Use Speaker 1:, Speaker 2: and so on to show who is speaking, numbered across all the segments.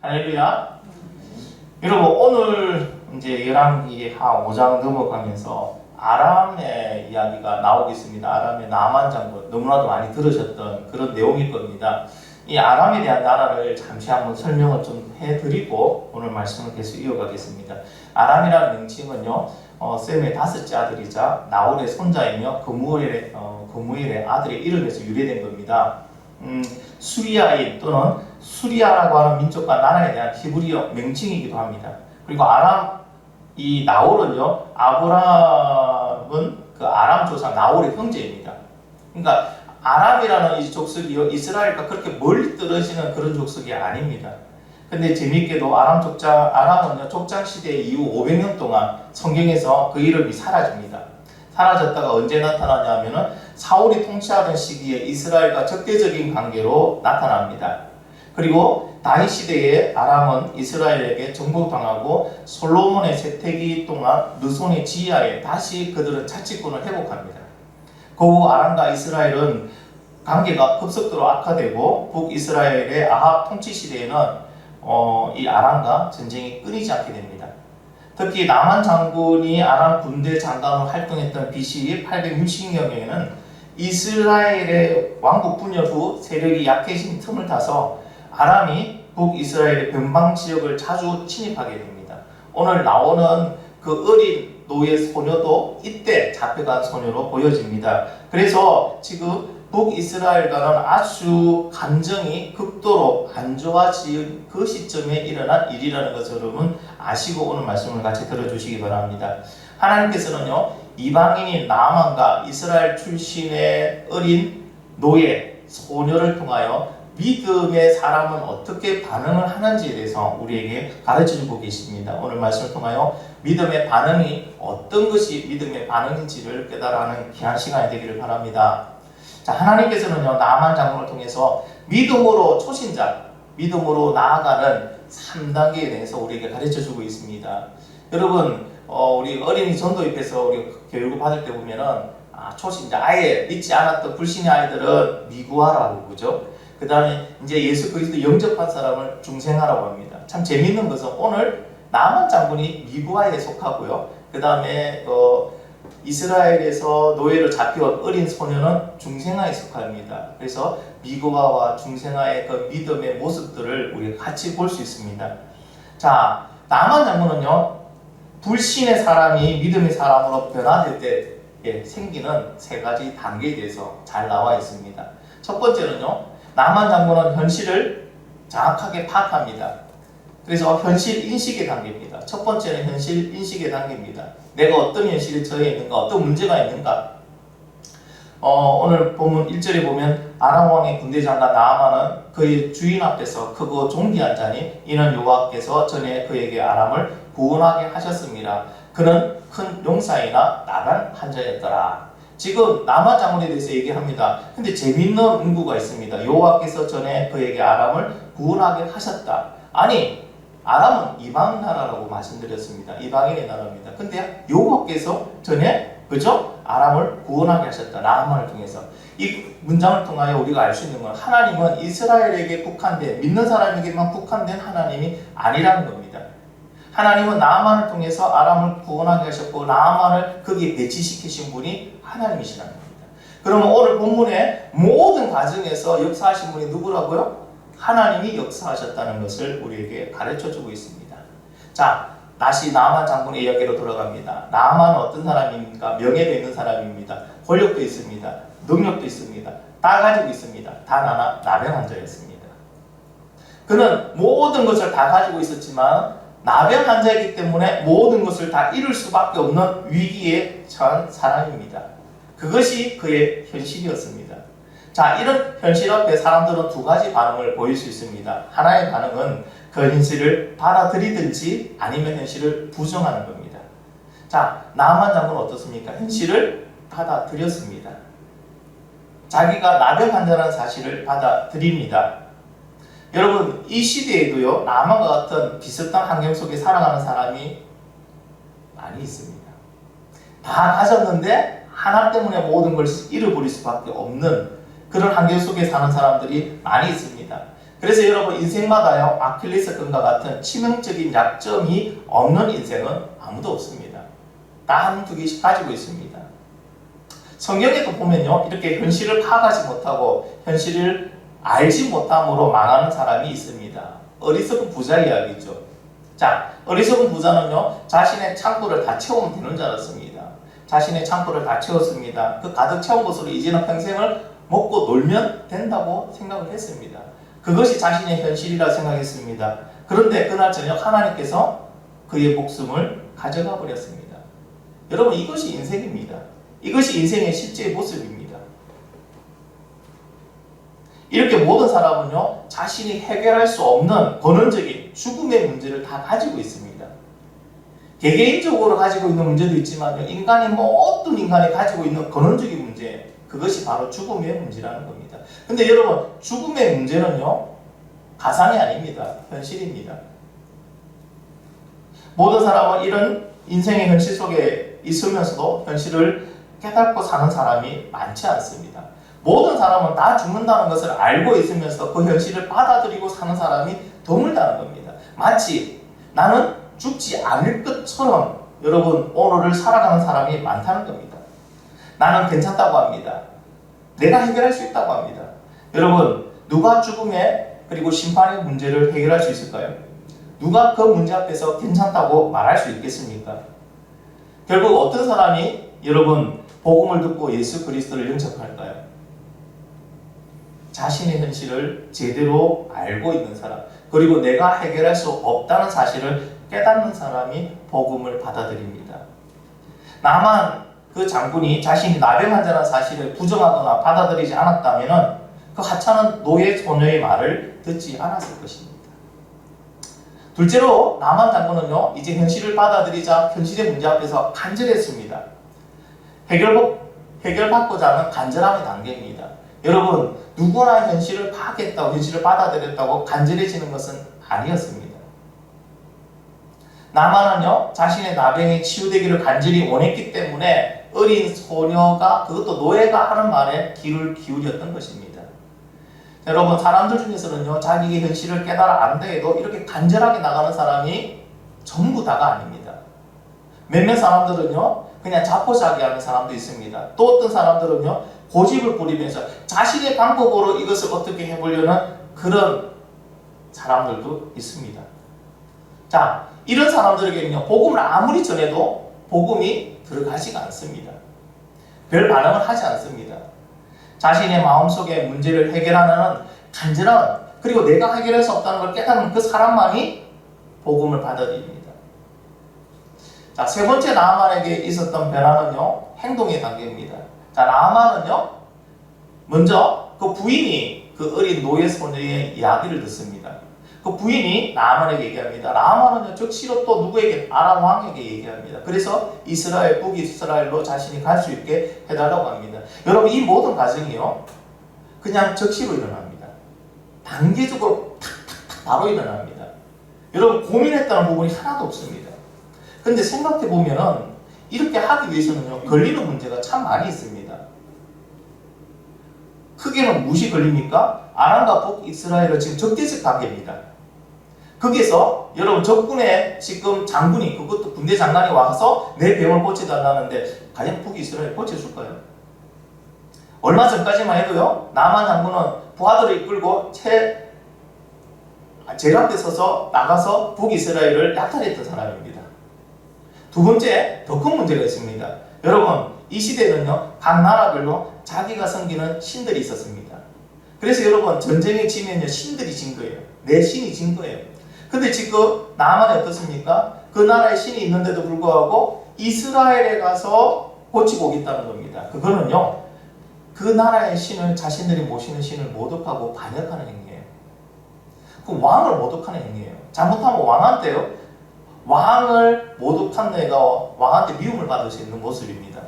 Speaker 1: 할렐루야. 여러분 오늘 이제 열왕기 하 5장 넘어가면서 아람의 이야기가 나오겠습니다. 아람의 나만 장군 너무나도 많이 들으셨던 그런 내용일 겁니다. 이 아람에 대한 나라를 잠시 한번 설명을 좀 해드리고 오늘 말씀을 계속 이어가겠습니다. 아람이라는 명칭은요, 셈의 다섯째 아들이자 나홀의 손자이며 그무엘의 아들의 이름에서 유래된 겁니다. 수리아인 또는 수리아라고 하는 민족과 나라에 대한 히브리어 명칭이기도 합니다. 그리고 아람, 이 나홀은요, 아브라함은 그 아람 조상 나홀의 형제입니다. 그러니까 아람이라는 이 족속이요, 이스라엘과 그렇게 멀리 떨어지는 그런 족속이 아닙니다. 근데 재미있게도 아람은요, 족장 시대 이후 500년 동안 성경에서 그 이름이 사라집니다. 사라졌다가 언제 나타나냐면은 사울이 통치하던 시기에 이스라엘과 적대적인 관계로 나타납니다. 그리고 다윗 시대에 아람은 이스라엘에게 정복당하고 솔로몬의 세태기 동안 르손의 지하에 다시 그들은 자치권을 회복합니다. 그 후 아람과 이스라엘은 관계가 급속도로 악화되고 북이스라엘의 아합 통치 시대에는 이 아람과 전쟁이 끊이지 않게 됩니다. 특히 나만 장군이 아람 군대 장관으로 활동했던 BC 860년에는 이스라엘의 왕국 분열 후 세력이 약해진 틈을 타서 아람이 북이스라엘의 변방 지역을 자주 침입하게 됩니다. 오늘 나오는 그 어린 노예 소녀도 이때 잡혀간 소녀로 보여집니다. 그래서 지금 북이스라엘과는 아주 감정이 극도로 안 좋아진 그 시점에 일어난 일이라는 것을 여러분 아시고 오늘 말씀을 같이 들어주시기 바랍니다. 하나님께서는요, 이방인인 나아만과 이스라엘 출신의 어린 노예, 소녀를 통하여 믿음의 사람은 어떻게 반응을 하는지에 대해서 우리에게 가르쳐주고 계십니다. 오늘 말씀을 통하여 믿음의 반응이 어떤 것이 믿음의 반응인지를 깨달아하는 귀한 시간이 되기를 바랍니다. 자, 하나님께서는요, 나아만 장군을 통해서 믿음으로 초신자, 믿음으로 나아가는 3단계에 대해서 우리에게 가르쳐주고 있습니다. 여러분, 우리 어린이 전도입에서 우리 교육을 받을 때 보면은, 초신자, 아예 믿지 않았던 불신의 아이들은 미구하라고 그러죠. 그 다음에 이제 예수 그리스도 영접한 사람을 중생하라고 합니다. 참 재밌는 것은 오늘 나만 장군이 미구하에 속하고요. 그 다음에 이스라엘에서 노예로 잡혀온 어린 소녀는 중생아에 속합니다. 그래서 미구아와 중생아의 그 믿음의 모습들을 우리가 같이 볼 수 있습니다. 자, 나만 장군은요, 불신의 사람이 믿음의 사람으로 변화될 때 생기는 세 가지 단계에 대해서 잘 나와 있습니다. 첫 번째는요, 나만 장군은 현실을 정확하게 파악합니다. 그래서 현실 인식의 단계입니다. 첫 번째는 현실 인식의 단계입니다. 내가 어떤 현실에 처해 있는가, 어떤 문제가 있는가. 오늘 본문 1절에 보면 아람 왕의 군대 장관 나아만은 그의 주인 앞에서 크고 존귀한 자니 이는 여호와께서 전에 그에게 아람을 구원하게 하셨습니다. 그는 큰 용사이나 나간 한 자였더라. 지금 나만 장군에 대해서 얘기합니다. 근데 재밌는 문구가 있습니다. 여호와께서 전에 그에게 아람을 구원하게 하셨다. 아니, 아람은 이방 나라라고 말씀드렸습니다. 이방인의 나라입니다. 근데 여호와께서 전에 그죠? 아람을 구원하게 하셨다. 나아만을 통해서. 이 문장을 통하여 우리가 알 수 있는 건 하나님은 이스라엘에게 국한된, 믿는 사람에게만 국한된 하나님이 아니라는 겁니다. 하나님은 나아만을 통해서 아람을 구원하게 하셨고 나아만을 거기에 배치시키신 분이 하나님이시라는 겁니다. 그러면 오늘 본문의 모든 과정에서 역사하신 분이 누구라고요? 하나님이 역사하셨다는 것을 우리에게 가르쳐주고 있습니다. 자, 다시 나아만 장군의 이야기로 돌아갑니다. 나아만은 어떤 사람입니까? 명예도 있는 사람입니다. 권력도 있습니다. 능력도 있습니다. 다 가지고 있습니다. 단 하나, 나병 환자였습니다. 그는 모든 것을 다 가지고 있었지만 나병 환자이기 때문에 모든 것을 다 잃을 수밖에 없는 위기에 처한 사람입니다. 그것이 그의 현실이었습니다. 자, 이런 현실 앞에 사람들은 두 가지 반응을 보일 수 있습니다. 하나의 반응은 그 현실을 받아들이든지 아니면 현실을 부정하는 겁니다. 자, 나아만 장군은 어떻습니까? 현실을 받아들였습니다. 자기가 나병 환자라는 사실을 받아들입니다. 여러분, 이 시대에도요, 나아만과 같은 비슷한 환경 속에 살아가는 사람이 많이 있습니다. 다 가졌는데 하나 때문에 모든 걸 잃어버릴 수밖에 없는 그런 환경 속에 사는 사람들이 많이 있습니다. 그래서 여러분 인생마다요 아킬레스건과 같은 치명적인 약점이 없는 인생은 아무도 없습니다. 다 한두 개씩 가지고 있습니다. 성경에도 보면요 이렇게 현실을 파악하지 못하고 현실을 알지 못함으로 망하는 사람이 있습니다. 어리석은 부자 이야기죠. 자, 어리석은 부자는요 자신의 창고를 다 채우면 되는 줄 알았습니다. 자신의 창고를 다 채웠습니다. 그 가득 채운 것으로 이제는 평생을 먹고 놀면 된다고 생각을 했습니다. 그것이 자신의 현실이라 생각했습니다. 그런데 그날 저녁 하나님께서 그의 목숨을 가져가 버렸습니다. 여러분 이것이 인생입니다. 이것이 인생의 실제 모습입니다. 이렇게 모든 사람은요 자신이 해결할 수 없는 근원적인 죽음의 문제를 다 가지고 있습니다. 개개인적으로 가지고 있는 문제도 있지만 인간이 어떤 인간이 가지고 있는 근원적인 문제, 그것이 바로 죽음의 문제라는 겁니다. 근데 여러분 죽음의 문제는요 가상이 아닙니다. 현실입니다. 모든 사람은 이런 인생의 현실 속에 있으면서도 현실을 깨닫고 사는 사람이 많지 않습니다. 모든 사람은 다 죽는다는 것을 알고 있으면서 그 현실을 받아들이고 사는 사람이 드물다는 겁니다. 마치 나는 죽지 않을 것처럼 여러분 오늘을 살아가는 사람이 많다는 겁니다. 나는 괜찮다고 합니다. 내가 해결할 수 있다고 합니다. 여러분 누가 죽음의 그리고 심판의 문제를 해결할 수 있을까요? 누가 그 문제 앞에서 괜찮다고 말할 수 있겠습니까? 결국 어떤 사람이 여러분 복음을 듣고 예수 그리스도를 영접할까요? 자신의 현실을 제대로 알고 있는 사람, 그리고 내가 해결할 수 없다는 사실을 깨닫는 사람이 복음을 받아들입니다. 나만 그 장군이 자신이 나병 환자라는 사실을 부정하거나 받아들이지 않았다면 그 하찮은 노예 소녀의 말을 듣지 않았을 것입니다. 둘째로 나만 장군은요 이제 현실을 받아들이자 현실의 문제 앞에서 간절했습니다. 해결받고자 하는 간절함의 단계입니다. 여러분 누구나 현실을 파악했다고 현실을 받아들였다고 간절해지는 것은 아니었습니다. 나만은요 자신의 나병이 치유되기를 간절히 원했기 때문에 어린 소녀가 그것도 노예가 하는 말에 귀를 기울였던 것입니다. 여러분 사람들 중에서는요 자기의 현실을 깨달아 안다 해도 이렇게 간절하게 나가는 사람이 전부 다가 아닙니다. 몇몇 사람들은요 그냥 자포자기하는 사람도 있습니다. 또 어떤 사람들은요 고집을 부리면서 자신의 방법으로 이것을 어떻게 해보려는 그런 사람들도 있습니다. 자, 이런 사람들에게는요 복음을 아무리 전해도 복음이 들어가지가 않습니다. 별 반응을 하지 않습니다. 자신의 마음속의 문제를 해결하는 간절한 그리고 내가 해결할 수 없다는 걸 깨닫는 그 사람만이 복음을 받아들입니다. 자, 세 번째 나아만에게 있었던 변화는요 행동의 단계입니다. 자, 나아만은요 먼저 그 부인이 그 어린 노예 소녀의 이야기를 듣습니다. 그 부인이 나아만에게 얘기합니다. 나아만은요 즉시로 또 누구에게? 아람 왕에게 얘기합니다. 그래서 이스라엘 북이스라엘로 자신이 갈 수 있게 해달라고 합니다. 여러분 이 모든 과정이요 그냥 즉시로 일어납니다. 단계적으로 탁탁탁 바로 일어납니다. 여러분 고민했다는 부분이 하나도 없습니다. 근데 생각해 보면은 이렇게 하기 위해서는요 걸리는 문제가 참 많이 있습니다. 크게는 무엇이 걸립니까? 아람과 북이스라엘은 지금 적대적 관계입니다. 거기에서 여러분 적군의 지금 장군이 그것도 군대 장관이 와서 내 병을 고쳐달라는데 과연 북이스라엘 고쳐줄까요? 얼마 전까지만 해도요 남한 장군은 부하들을 이끌고 제일 앞에 서서 나가서 북이스라엘을 약탈했던 사람입니다. 두 번째 더 큰 문제가 있습니다. 여러분 이 시대는요 각 나라별로 자기가 섬기는 신들이 있었습니다. 그래서 여러분 전쟁이 지면요 신들이 진 거예요. 내 신이 진 거예요. 근데 지금 나만이 어떻습니까? 그 나라에 신이 있는데도 불구하고 이스라엘에 가서 고치고 오겠다는 겁니다. 그거는요 그 나라의 신을 자신들이 모시는 신을 모독하고 반역하는 행위예요. 그 왕을 모독하는 행위예요. 잘못하면 왕한테요 왕을 모독한 애가 왕한테 미움을 받을 수 있는 모습입니다.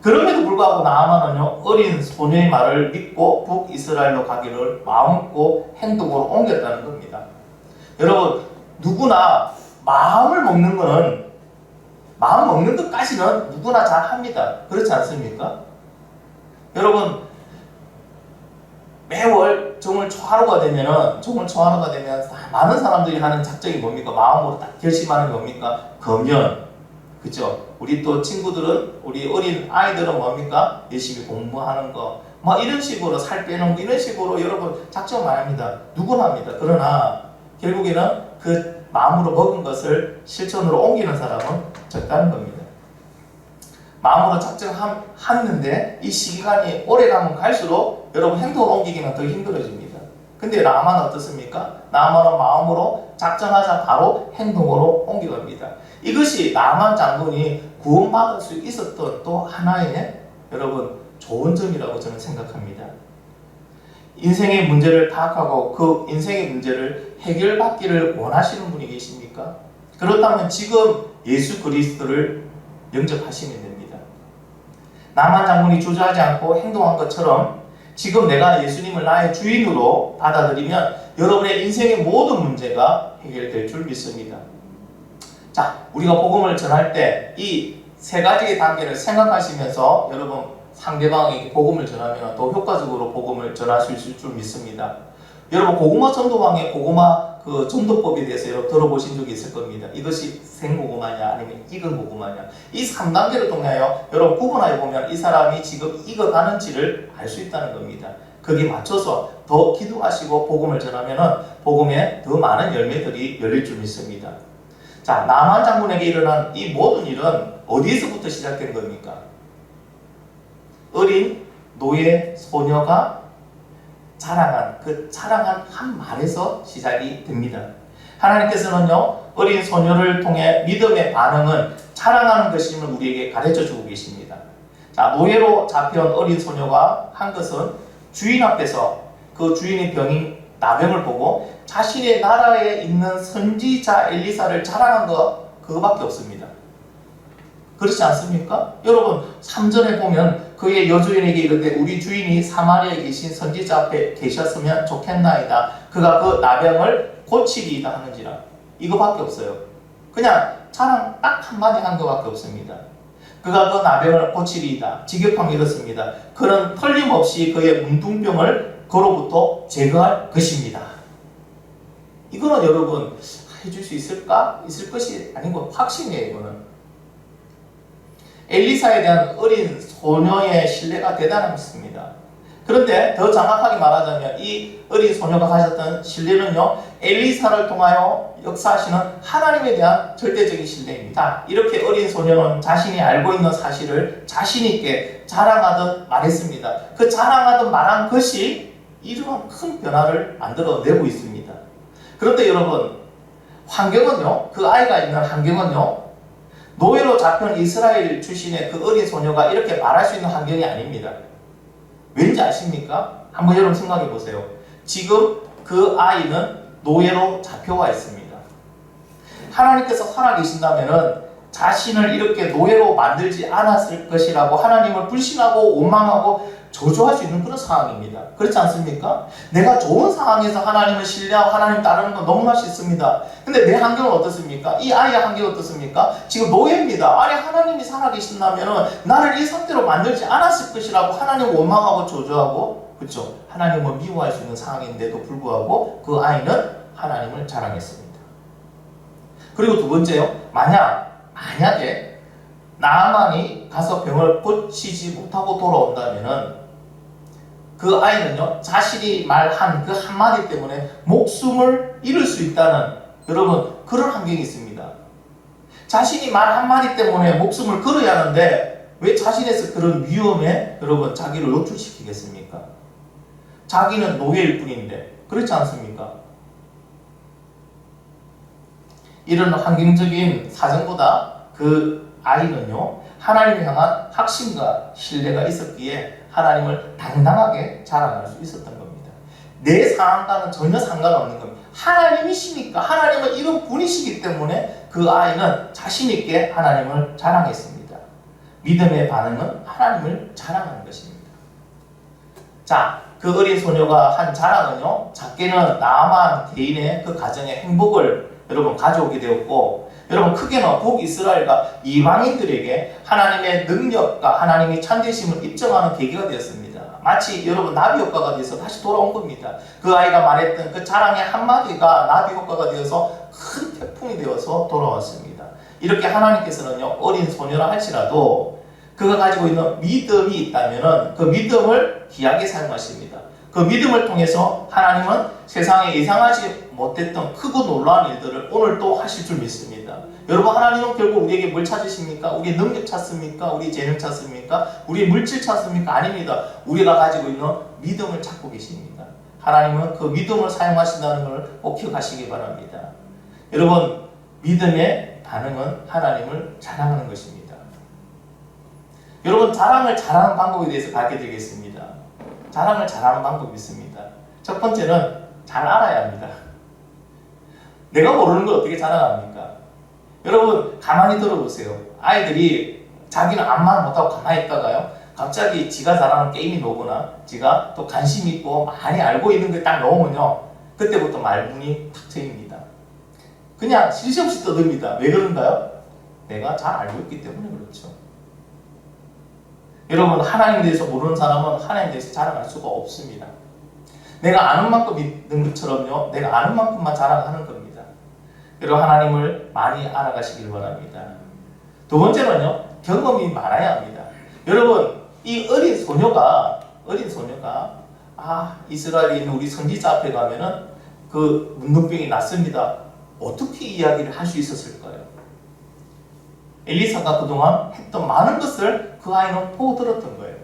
Speaker 1: 그럼에도 불구하고 나아만은요 어린 소녀의 말을 믿고 북이스라엘로 가기를 마음먹고 행동으로 옮겼다는 겁니다. 여러분 누구나 마음을 먹는 거는 마음 먹는 것까지는 누구나 잘 합니다. 그렇지 않습니까? 여러분 매월 정월 초하루가 되면은 많은 사람들이 하는 작정이 뭡니까? 마음으로 딱 결심하는 게 뭡니까? 금연. 그죠? 우리 또 친구들은, 우리 어린 아이들은 뭡니까? 열심히 공부하는 거. 뭐 이런 식으로 살 빼는 거, 이런 식으로 여러분 작정 많이 합니다. 누구나 합니다. 그러나 결국에는 그 마음으로 먹은 것을 실천으로 옮기는 사람은 적다는 겁니다. 마음으로 작정했는데 이 시간이 오래 가면 갈수록 여러분 행동을 옮기기는 더 힘들어집니다. 근데 나만 어떻습니까? 나만은 마음으로 작정하자 바로 행동으로 옮겨갑니다. 이것이 나만 장군이 구원받을 수 있었던 또 하나의 여러분 좋은 점이라고 저는 생각합니다. 인생의 문제를 파악하고 그 인생의 문제를 해결받기를 원하시는 분이 계십니까? 그렇다면 지금 예수 그리스도를 영접하시면 됩니다. 나만 장군이 주저하지 않고 행동한 것처럼 지금 내가 예수님을 나의 주인으로 받아들이면 여러분의 인생의 모든 문제가 해결될 줄 믿습니다. 자, 우리가 복음을 전할 때 이 세 가지의 단계를 생각하시면서 여러분 상대방에게 복음을 전하면 더 효과적으로 복음을 전할 수 있을 줄 믿습니다. 여러분 고구마 전도왕의 고구마 그 전도법에 대해서 여러분 들어보신 적이 있을 겁니다. 이것이 생고구마냐 아니면 익은 고구마냐. 이 3단계를 통하여 여러분 구분하여 보면 이 사람이 지금 익어가는지를 알 수 있다는 겁니다. 거기에 맞춰서 더 기도하시고 복음을 전하면 복음에 더 많은 열매들이 열릴 줄 믿습니다. 자, 나만 장군에게 일어난 이 모든 일은 어디에서부터 시작된 겁니까? 어린 노예 소녀가 자랑한 한 말에서 시작이 됩니다. 하나님께서는요, 어린 소녀를 통해 믿음의 반응은 자랑하는 것임을 우리에게 가르쳐 주고 계십니다. 자, 노예로 잡혀온 어린 소녀가 한 것은 주인 앞에서 그 주인의 병인 나병을 보고 자신의 나라에 있는 선지자 엘리사를 자랑한 것 그거밖에 없습니다. 그렇지 않습니까? 여러분 3절에 보면 그의 여주인에게 이르되 우리 주인이 사마리아에 계신 선지자 앞에 계셨으면 좋겠나이다. 그가 그 나병을 고치리이다 하는지라. 이거밖에 없어요. 그냥 자랑 딱 한마디 한 것밖에 없습니다. 그가 그 나병을 고치리이다. 직역하면 이렇습니다. 그는 틀림없이 그의 문둥병을 그로부터 제거할 것입니다. 이거는 여러분 해줄 수 있을까? 있을 것이 아닌 건 확신이에요. 이거는 엘리사에 대한 어린 소녀의 신뢰가 대단했습니다. 그런데 더 정확하게 말하자면 이 어린 소녀가 가졌던 신뢰는요, 엘리사를 통하여 역사하시는 하나님에 대한 절대적인 신뢰입니다. 이렇게 어린 소녀는 자신이 알고 있는 사실을 자신 있게 자랑하듯 말했습니다. 그 자랑하듯 말한 것이 이러한 큰 변화를 만들어내고 있습니다. 그런데 여러분, 환경은요, 그 아이가 있는 환경은요, 노예로 잡힌 이스라엘 출신의 그 어린 소녀가 이렇게 말할 수 있는 환경이 아닙니다. 왠지 아십니까? 한번 여러분 생각해 보세요. 지금 그 아이는 노예로 잡혀와 있습니다. 하나님께서 살아계신다면 자신을 이렇게 노예로 만들지 않았을 것이라고 하나님을 불신하고 원망하고 저주할 수 있는 그런 상황입니다. 그렇지 않습니까? 내가 좋은 상황에서 하나님을 신뢰하고 하나님 따르는 건 너무 맛있습니다. 근데 내 환경은 어떻습니까? 이 아이의 환경은 어떻습니까? 지금 노예입니다. 아니 하나님이 살아계신다면 나를 이 상태로 만들지 않았을 것이라고 하나님을 원망하고 저주하고, 그렇죠? 하나님을 미워할 수 있는 상황인데도 불구하고 그 아이는 하나님을 자랑했습니다. 그리고 두 번째요. 만약에 나만이 가서 병을 고치지 못하고 돌아온다면은 그 아이는요, 자신이 말한 그 한마디 때문에 목숨을 잃을 수 있다는, 여러분, 그런 환경이 있습니다. 자신이 말 한마디 때문에 목숨을 걸어야 하는데 왜 자신에서 그런 위험에 여러분 자기를 노출시키겠습니까? 자기는 노예일 뿐인데, 그렇지 않습니까? 이런 환경적인 사정보다 그 아이는요, 하나님을 향한 확신과 신뢰가 있었기에 하나님을 당당하게 자랑할 수 있었던 겁니다. 내 상황과는 전혀 상관없는 겁니다. 하나님이시니까, 하나님은 이런 분이시기 때문에 그 아이는 자신 있게 하나님을 자랑했습니다. 믿음의 반응은 하나님을 자랑하는 것입니다. 자, 그 어린 소녀가 한 자랑은요, 작게는 나만 개인의 그 가정의 행복을 여러분 가져오게 되었고, 여러분 크게는 북이스라엘과 이방인들에게 하나님의 능력과 하나님의 참되심을 입증하는 계기가 되었습니다. 마치 여러분 나비 효과가 돼서 다시 돌아온 겁니다. 그 아이가 말했던 그 자랑의 한마디가 나비 효과가 되어서 큰 태풍이 되어서 돌아왔습니다. 이렇게 하나님께서는요, 어린 소녀라 할지라도 그가 가지고 있는 믿음이 있다면 그 믿음을 귀하게 사용하십니다. 그 믿음을 통해서 하나님은 세상에 예상하지 못했던 크고 놀라운 일들을 오늘 또 하실 줄 믿습니다. 여러분, 하나님은 결국 우리에게 뭘 찾으십니까? 우리의 능력 찾습니까? 우리의 재능 찾습니까? 우리의 물질 찾습니까? 아닙니다. 우리가 가지고 있는 믿음을 찾고 계십니다. 하나님은 그 믿음을 사용하신다는 걸 꼭 기억하시기 바랍니다. 여러분, 믿음의 반응은 하나님을 자랑하는 것입니다. 여러분, 자랑을 잘하는 방법에 대해서 가르쳐 드리겠습니다. 자랑을 잘하는 방법이 있습니다. 첫 번째는 잘 알아야 합니다. 내가 모르는 걸 어떻게 자랑합니까? 여러분, 가만히 들어보세요. 아이들이 자기는 아무 말 못하고 가만히 있다가요, 갑자기 지가 잘하는 게임이 나오거나 지가 또 관심 있고 많이 알고 있는 게 딱 나오면요, 그때부터 말문이 탁 트입니다. 그냥 쉴 새 없이 떠듭니다. 왜 그런가요? 내가 잘 알고 있기 때문에 그렇죠. 여러분, 하나님에 대해서 모르는 사람은 하나님에 대해서 자랑할 수가 없습니다. 내가 아는 만큼 있는 것처럼요, 내가 아는 만큼만 자랑하는 겁니다. 여러분, 하나님을 많이 알아가시길 바랍니다. 두 번째는요, 경험이 많아야 합니다. 여러분, 이 어린 소녀가 이스라엘에 있는 우리 선지자 앞에 가면은 그 문둥병이 났습니다. 어떻게 이야기를 할 수 있었을까요? 엘리사가 그동안 했던 많은 것을 그 아이는 보고 들었던 거예요.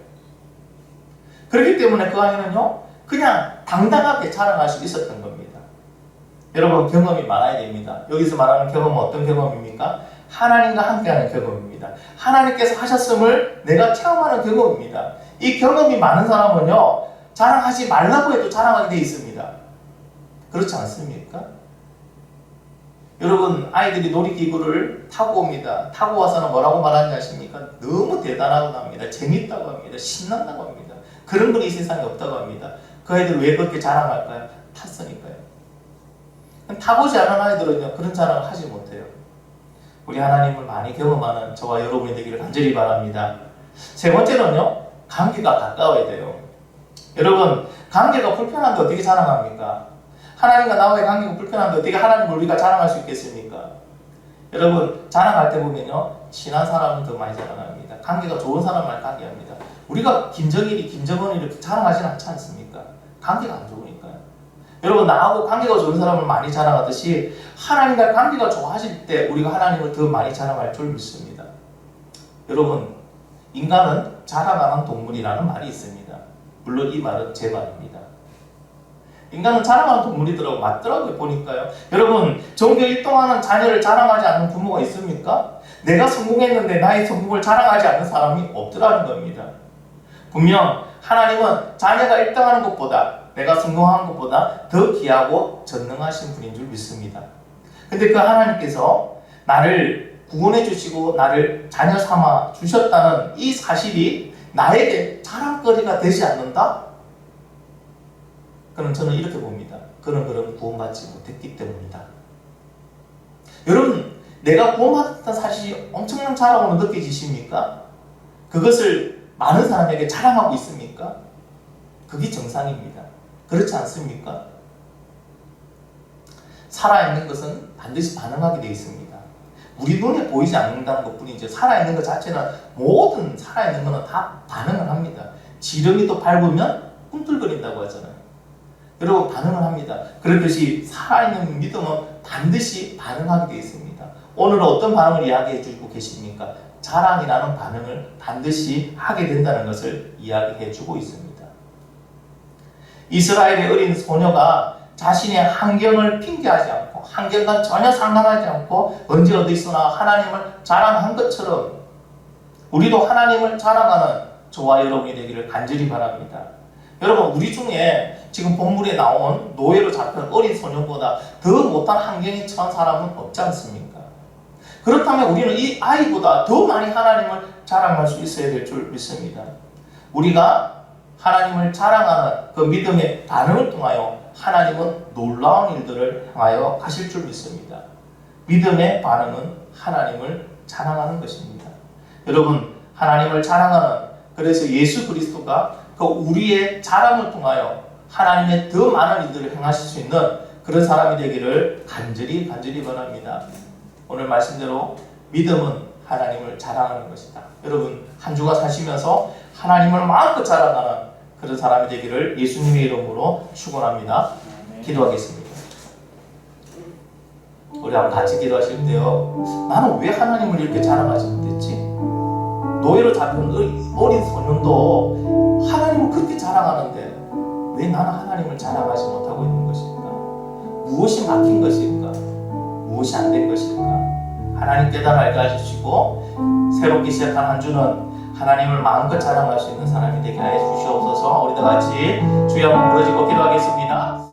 Speaker 1: 그렇기 때문에 그 아이는요, 그냥 당당하게 자랑할 수 있었던 겁니다. 여러분, 경험이 많아야 됩니다. 여기서 말하는 경험은 어떤 경험입니까? 하나님과 함께하는 경험입니다. 하나님께서 하셨음을 내가 체험하는 경험입니다. 이 경험이 많은 사람은요, 자랑하지 말라고 해도 자랑하게 되어 있습니다. 그렇지 않습니까? 여러분, 아이들이 놀이기구를 타고 옵니다. 타고 와서는 뭐라고 말하는지 아십니까? 너무 대단하다고 합니다. 재밌다고 합니다. 신난다고 합니다. 그런 건 이 세상에 없다고 합니다. 그 아이들 왜 그렇게 자랑할까요? 탔으니까요. 타보지 않은 아이들은요, 그런 자랑을 하지 못해요. 우리 하나님을 많이 경험하는 저와 여러분이 되기를 간절히 바랍니다. 세 번째는요, 관계가 가까워야 돼요. 여러분, 관계가 불편한데 어떻게 자랑합니까? 하나님과 나와의 관계가 불편한데 어떻게 하나님을 우리가 자랑할 수 있겠습니까? 여러분, 자랑할 때 보면요, 친한 사람은 더 많이 자랑합니다. 관계가 좋은 사람만 관계합니다. 우리가 김정일이, 김정은이 이렇게 자랑하지는 않지 않습니까? 관계가 안 좋으니까요. 여러분, 나하고 관계가 좋은 사람을 많이 자랑하듯이 하나님과 관계가 좋아질 때 우리가 하나님을 더 많이 자랑할 줄 믿습니다. 여러분, 인간은 자랑하는 동물이라는 말이 있습니다. 물론 이 말은 제 말입니다. 인간은 자랑하는 동물이더라고 맞더라고요, 보니까요. 여러분, 전교 1등하는 자녀를 자랑하지 않는 부모가 있습니까? 내가 성공했는데 나의 성공을 자랑하지 않는 사람이 없더라는 겁니다. 분명 하나님은 자녀가 1등하는 것보다, 내가 성공하는 것보다 더 귀하고 전능하신 분인 줄 믿습니다. 근데 그 하나님께서 나를 구원해 주시고 나를 자녀 삼아 주셨다는 이 사실이 나에게 자랑거리가 되지 않는다? 그럼 저는 이렇게 봅니다. 그는 구원받지 못했기 때문이다. 여러분, 내가 구원받았다는 사실이 엄청난 자랑으로 느껴지십니까? 그것을 많은 사람에게 자랑하고 있습니까? 그게 정상입니다. 그렇지 않습니까? 살아있는 것은 반드시 반응하게 되어 있습니다. 우리 눈에 보이지 않는다는 것뿐이죠. 살아있는 것 자체는, 모든 살아있는 것은 다 반응을 합니다. 지렁이도 밟으면 꿈틀거린다고 하잖아요. 여러분, 반응을 합니다. 그렇듯이 살아있는 믿음은 반드시 반응하게 되어 있습니다. 오늘은 어떤 반응을 이야기해 주고 계십니까? 자랑이라는 반응을 반드시 하게 된다는 것을 이야기해 주고 있습니다. 이스라엘의 어린 소녀가 자신의 환경을 핑계하지 않고, 환경과 전혀 상관하지 않고 언제 어디 있으나 하나님을 자랑한 것처럼 우리도 하나님을 자랑하는 저와 여러분이 되기를 간절히 바랍니다. 여러분, 우리 중에 지금 본문에 나온 노예로 잡힌 어린 소년보다 더 못한 환경에 처한 사람은 없지 않습니까? 그렇다면 우리는 이 아이보다 더 많이 하나님을 자랑할 수 있어야 될 줄 믿습니다. 우리가 하나님을 자랑하는 그 믿음의 반응을 통하여 하나님은 놀라운 일들을 향하여 가실 줄 믿습니다. 믿음의 반응은 하나님을 자랑하는 것입니다. 여러분, 하나님을 자랑하는, 그래서 예수 그리스도가 그 우리의 자랑을 통하여 하나님의 더 많은 일들을 행하실 수 있는 그런 사람이 되기를 간절히 바랍니다. 오늘 말씀대로 믿음은 하나님을 자랑하는 것이다. 여러분 한 주간 사시면서 하나님을 마음껏 자랑하는 그런 사람이 되기를 예수님의 이름으로 축원합니다. 기도하겠습니다. 우리 한번 같이 기도하실 때요, 나는 왜 하나님을 이렇게 자랑하지 못했지? 노예로 잡힌 어린 소년도 하나님을 그렇게 자랑하는데 왜 나는 하나님을 자랑하지 못하고 있는 것일까? 무엇이 막힌 것일까? 무엇이 안 된 것일까? 하나님 깨달아 알게 해주시고 새롭게 시작한 한 주는 하나님을 마음껏 자랑할 수 있는 사람이 되게 해 주시옵소서. 우리 다 같이 주여 한번 부르짖고 기도하겠습니다.